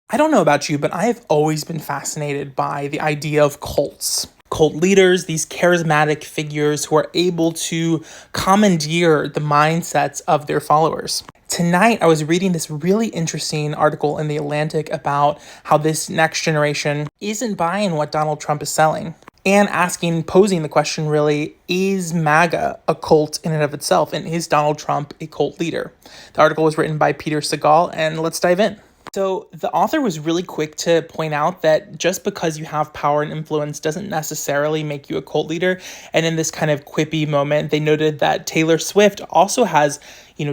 I don't know about you, but I have always been fascinated by the idea of cults. Cult leaders, these charismatic figures who are able to commandeer the mindsets of their followers. Tonight, I was reading this really interesting article in The Atlantic about how this next generation isn't buying what Donald Trump is selling. And posing the question really, is MAGA a cult in and of itself? And is Donald Trump a cult leader? The article was written by Peter Sagal, and let's dive in. So the author was really quick to point out that just because you have power and influence doesn't necessarily make you a cult leader. And in this kind of quippy moment, they noted that Taylor Swift also has,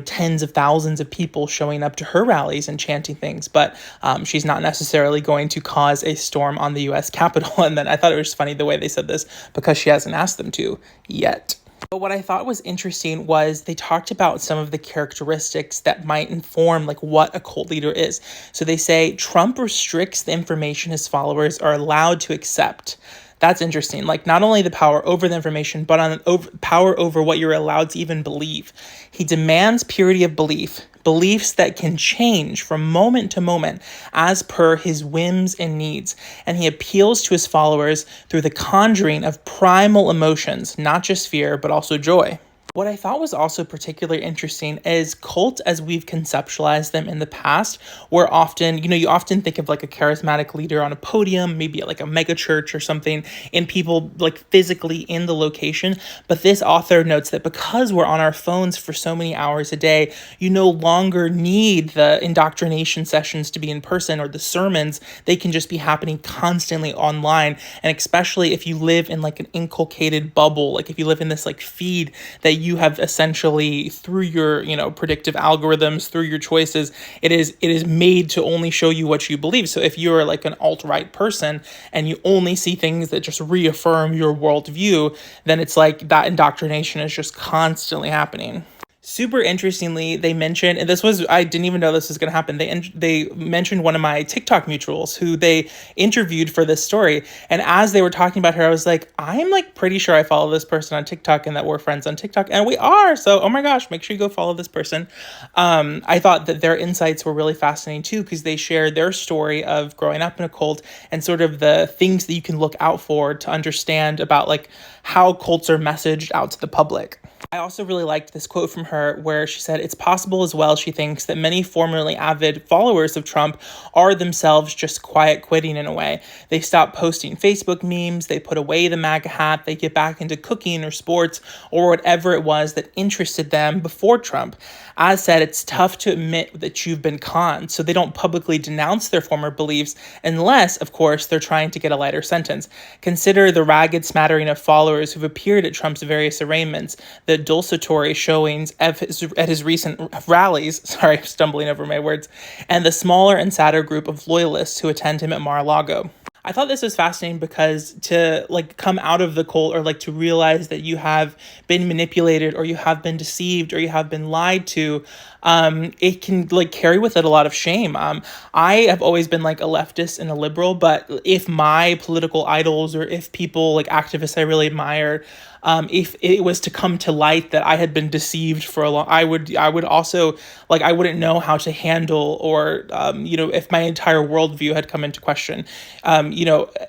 tens of thousands of people showing up to her rallies and chanting things, but she's not necessarily going to cause a storm on the U.S. Capitol. And then I thought it was funny the way they said this because she hasn't asked them to yet. But what I thought was interesting was they talked about some of the characteristics that might inform what a cult leader is. So they say Trump restricts the information his followers are allowed to accept. That's interesting. Not only the power over the information, but power over what you're allowed to even believe. He demands purity of beliefs that can change from moment to moment as per his whims and needs. And he appeals to his followers through the conjuring of primal emotions, not just fear, but also joy. What I thought was also particularly interesting is cults, as we've conceptualized them in the past, were often, you often think of a charismatic leader on a podium, maybe at a mega church or something, and people physically in the location. But this author notes that because we're on our phones for so many hours a day, you no longer need the indoctrination sessions to be in person or the sermons. They can just be happening constantly online. And especially if you live in an inculcated bubble, if you live in this feed that you have essentially through your, predictive algorithms, through your choices, it is made to only show you what you believe. So if you're an alt-right person and you only see things that just reaffirm your worldview, then it's that indoctrination is just constantly happening. Super interestingly, they mentioned, and I didn't even know this was going to happen. They mentioned one of my TikTok mutuals who they interviewed for this story. And as they were talking about her, I was like, I'm pretty sure I follow this person on TikTok and that we're friends on TikTok. And we are. So, oh my gosh, make sure you go follow this person. I thought that their insights were really fascinating too, because they shared their story of growing up in a cult and sort of the things that you can look out for to understand about how cults are messaged out to the public. I also really liked this quote from her where she said, it's possible as well, she thinks, that many formerly avid followers of Trump are themselves just quiet quitting in a way. They stop posting Facebook memes, they put away the MAGA hat, they get back into cooking or sports or whatever it was that interested them before Trump. As said, it's tough to admit that you've been conned, so they don't publicly denounce their former beliefs unless, of course, they're trying to get a lighter sentence. Consider the ragged smattering of followers who've appeared at Trump's various arraignments, the desultory showings at his recent rallies, stumbling over my words, and the smaller and sadder group of loyalists who attend him at Mar-a-Lago. I thought this was fascinating because to come out of the cult or to realize that you have been manipulated or you have been deceived or you have been lied to, it can carry with it a lot of shame. I have always been a leftist and a liberal, but if my political idols or if people activists I really admire, if it was to come to light that I had been deceived for a long, I would also I wouldn't know how to handle or, if my entire worldview had come into question.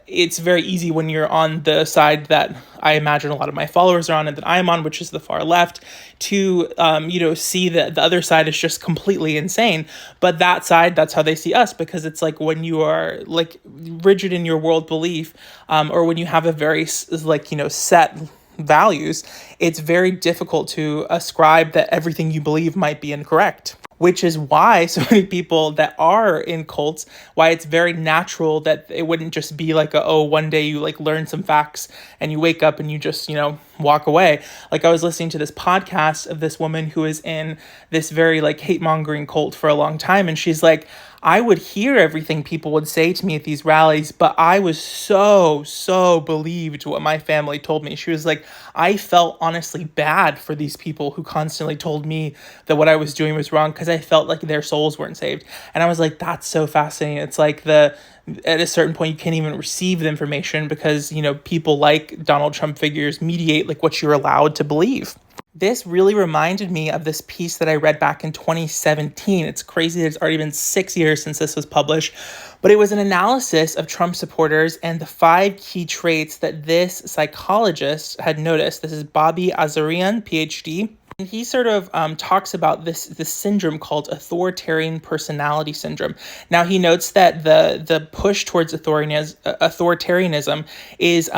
It's very easy when you're on the side that I imagine a lot of my followers are on and that I'm on, which is the far left, to, see that the other side is just completely insane. But that side, that's how they see us, because it's when you are rigid in your world belief, or when you have a very set values, it's very difficult to ascribe that everything you believe might be incorrect. Which is why so many people that are in cults, why it's very natural that it wouldn't just be one day you learn some facts and you wake up and you just, walk away. I was listening to this podcast of this woman who is in this very hate-mongering cult for a long time. And she's I would hear everything people would say to me at these rallies, but I was so believed what my family told me. She was I felt honestly bad for these people who constantly told me that what I was doing was wrong because I felt their souls weren't saved. And I was that's so fascinating. It's at a certain point, you can't even receive the information because, people like Donald Trump figures mediate what you're allowed to believe. This really reminded me of this piece that I read back in 2017. It's crazy that it's already been 6 years since this was published, but it was an analysis of Trump supporters and the 5 key traits that this psychologist had noticed. This is Bobby Azarian, PhD. And he sort of talks about this syndrome called authoritarian personality syndrome. Now, he notes that the push towards authoritarianism is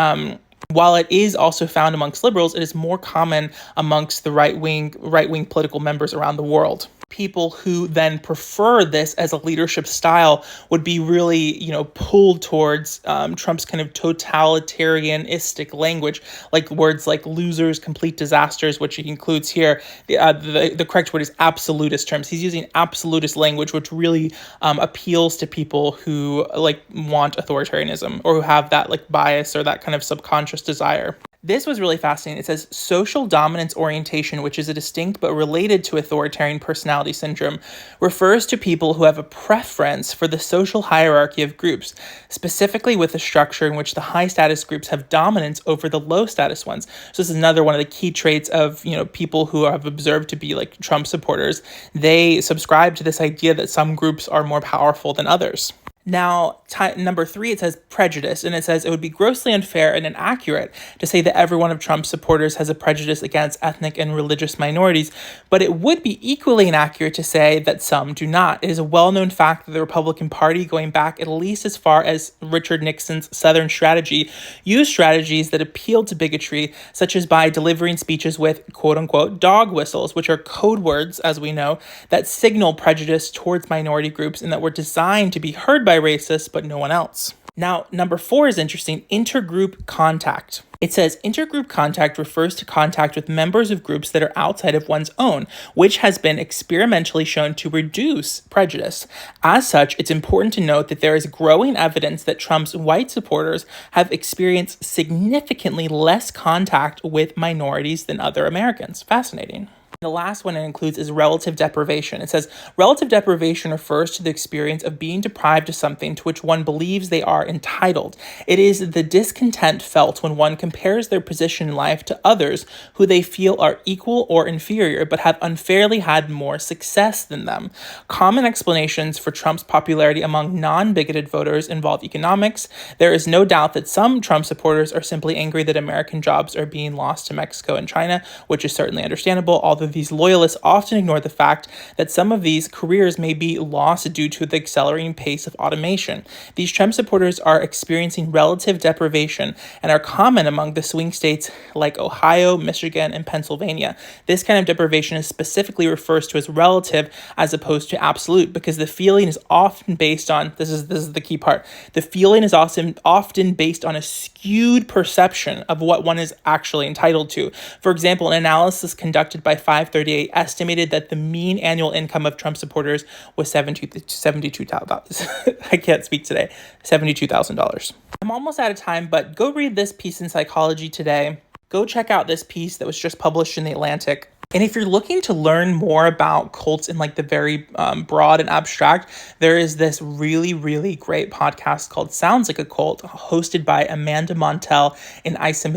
while it is also found amongst liberals, it is more common amongst the right-wing political members around the world. People who then prefer this as a leadership style would be really, pulled towards Trump's kind of totalitarianistic language, like words like losers, complete disasters, which he includes here. The correct word is absolutist terms. He's using absolutist language, which really appeals to people who want authoritarianism or who have that bias or that kind of subconscious desire. This was really fascinating. It says social dominance orientation, which is a distinct but related to authoritarian personality syndrome, refers to people who have a preference for the social hierarchy of groups, specifically with a structure in which the high status groups have dominance over the low status ones. So this is another one of the key traits of, people who have observed to be like Trump supporters. They subscribe to this idea that some groups are more powerful than others. Now, number 3, it says prejudice, and it says it would be grossly unfair and inaccurate to say that every one of Trump's supporters has a prejudice against ethnic and religious minorities, but it would be equally inaccurate to say that some do not. It is a well-known fact that the Republican Party, going back at least as far as Richard Nixon's Southern strategy, used strategies that appealed to bigotry, such as by delivering speeches with quote-unquote dog whistles, which are code words, as we know, that signal prejudice towards minority groups and that were designed to be heard by racists, but no one else. Now, number 4 is interesting, intergroup contact. It says intergroup contact refers to contact with members of groups that are outside of one's own, which has been experimentally shown to reduce prejudice. As such, it's important to note that there is growing evidence that Trump's white supporters have experienced significantly less contact with minorities than other Americans. Fascinating. The last one it includes is relative deprivation. It says, relative deprivation refers to the experience of being deprived of something to which one believes they are entitled. It is the discontent felt when one compares their position in life to others who they feel are equal or inferior, but have unfairly had more success than them. Common explanations for Trump's popularity among non-bigoted voters involve economics. There is no doubt that some Trump supporters are simply angry that American jobs are being lost to Mexico and China, which is certainly understandable, although these loyalists often ignore the fact that some of these careers may be lost due to the accelerating pace of automation. These Trump supporters are experiencing relative deprivation and are common among the swing states like Ohio, Michigan, and Pennsylvania. This kind of deprivation is specifically refers to as relative as opposed to absolute, because the feeling is often based on, this is the key part, the feeling is often based on a skewed perception of what one is actually entitled to. For example, an analysis conducted by 538 estimated that the mean annual income of Trump supporters was $72,000. I can't speak today. $72,000. I'm almost out of time, but go read this piece in Psychology Today. Go check out this piece that was just published in The Atlantic. And if you're looking to learn more about cults in the very broad and abstract, there is this really, really great podcast called Sounds Like a Cult, hosted by Amanda Montell and Isa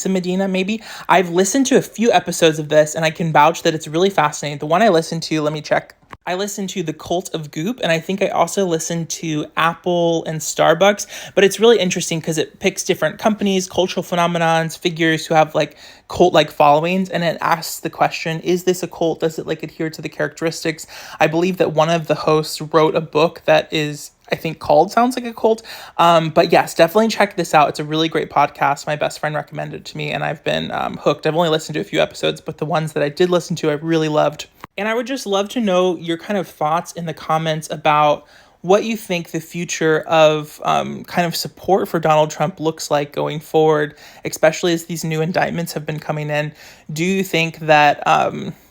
Medina, maybe. I've listened to a few episodes of this, and I can vouch that it's really fascinating. The one I listened to, let me check. I listened to The Cult of Goop, and I think I also listened to Apple and Starbucks, but it's really interesting because it picks different companies, cultural phenomenons, figures who have cult-like followings, and it asks the question, is this a cult? Does it adhere to the characteristics? I believe that one of the hosts wrote a book that is, I think, called Sounds Like a Cult. But yes, definitely check this out. It's a really great podcast. My best friend recommended it to me, and I've been hooked. I've only listened to a few episodes, but the ones that I did listen to, I really loved. And I would just love to know your kind of thoughts in the comments about what you think the future of kind of support for Donald Trump looks like going forward, especially as these new indictments have been coming in. Do you think that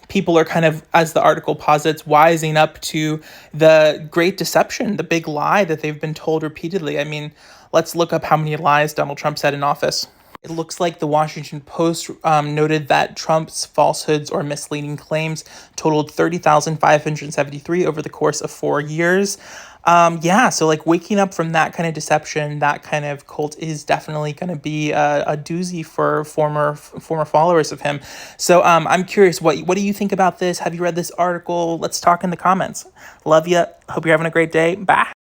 people are kind of, as the article posits, wising up to the great deception, the big lie that they've been told repeatedly? I mean, let's look up how many lies Donald Trump said in office. It looks like the Washington Post noted that Trump's falsehoods or misleading claims totaled 30,573 over the course of 4 years. Yeah, so like waking up from that kind of deception, that kind of cult is definitely going to be a doozy for former followers of him. So I'm curious, what do you think about this? Have you read this article? Let's talk in the comments. Love you. Hope you're having a great day. Bye.